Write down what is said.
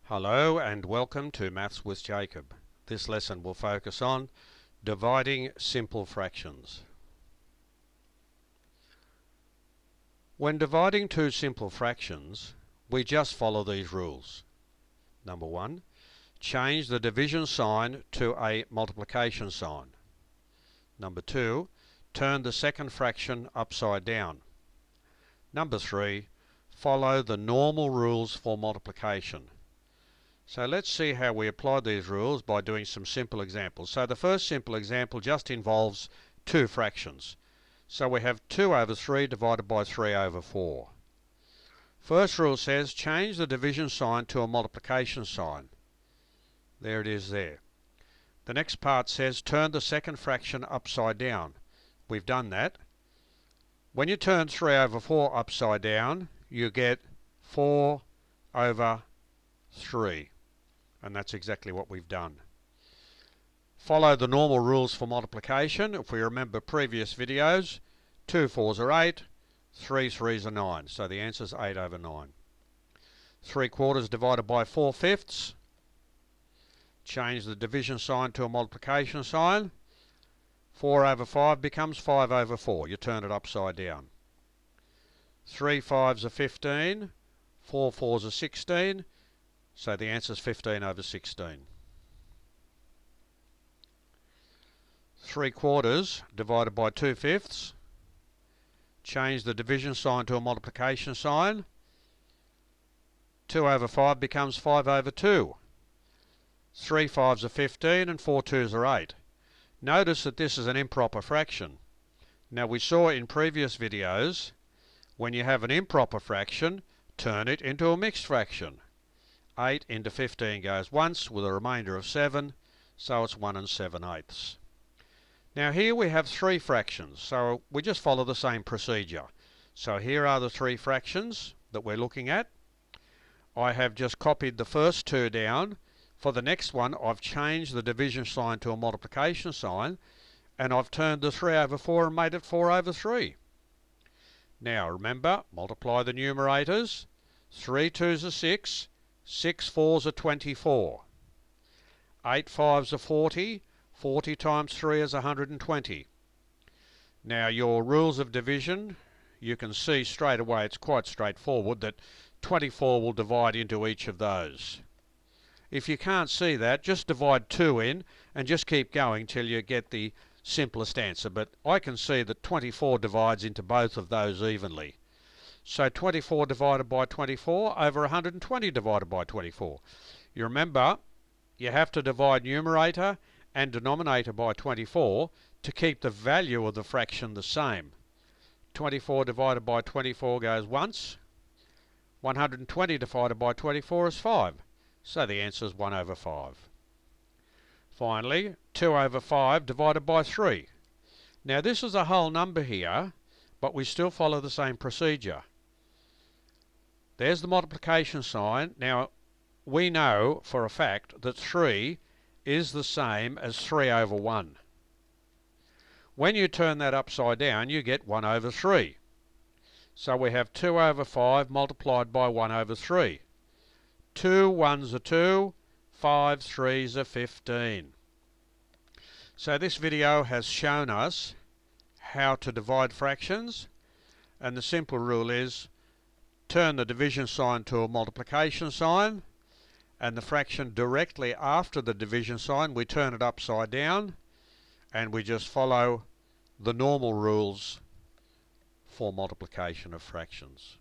Hello and welcome to Maths with Jacob. This lesson will focus on dividing simple fractions. When dividing two simple fractions, we just follow these rules. Number one, change the division sign to a multiplication sign. Number two, turn the second fraction upside down. Number three, follow the normal rules for multiplication. So let's see how we apply these rules by doing some simple examples. So the first simple example just involves two fractions. So we have 2 over 3 divided by 3 over 4. First rule says change the division sign to a multiplication sign. There it is there. The next part says turn the second fraction upside down. We've done that. When you turn 3 over 4 upside down, you get 4 over 3. And that's exactly what we've done. Follow the normal rules for multiplication. If we remember previous videos, 2 4s are 8, 3 3s are 9. So the answer is 8 over 9. 3/4 divided by 4/5. Change the division sign to a multiplication sign. 4 over 5 becomes 5 over 4. You turn it upside down. 3 5s are 15, 4 4s are 16. So the answer is 15 over 16. 3/4 divided by 2/5. Change the division sign to a multiplication sign. 2 over 5 becomes 5 over 2. 3 5s are 15 and 4 2s are 8. Notice that this is an improper fraction. Now we saw in previous videos, when you have an improper fraction, turn it into a mixed fraction. 8 into 15 goes once with a remainder of 7, so it's 1 7/8. Now here we have three fractions, so we just follow the same procedure. So here are the three fractions that we're looking at. I have just copied the first two down. For the next one, I've changed the division sign to a multiplication sign, and I've turned the 3 over 4 and made it 4 over 3. Now remember, multiply the numerators. 3 2s are 6. 6 4s are 24. 8 5s are 40. 40 times 3 is 120. Now your rules of division, you can see straight away it's quite straightforward that 24 will divide into each of those. If you can't see that, just divide 2 in and just keep going till you get the simplest answer. But I can see that 24 divides into both of those evenly. So 24 divided by 24 over 120 divided by 24. You remember, you have to divide numerator and denominator by 24 to keep the value of the fraction the same. 24 divided by 24 goes once. 120 divided by 24 is 5. So the answer is 1 over 5. Finally, 2 over 5 divided by 3. Now this is a whole number here, but we still follow the same procedure. There's the multiplication sign. Now we know for a fact that 3 is the same as 3 over 1. When you turn that upside down, you get 1 over 3. So we have 2 over 5 multiplied by 1 over 3. 2 1s are 2, 5 3s are 15. So this video has shown us how to divide fractions, and the simple rule is turn the division sign to a multiplication sign, and the fraction directly after the division sign we turn it upside down, and we just follow the normal rules for multiplication of fractions.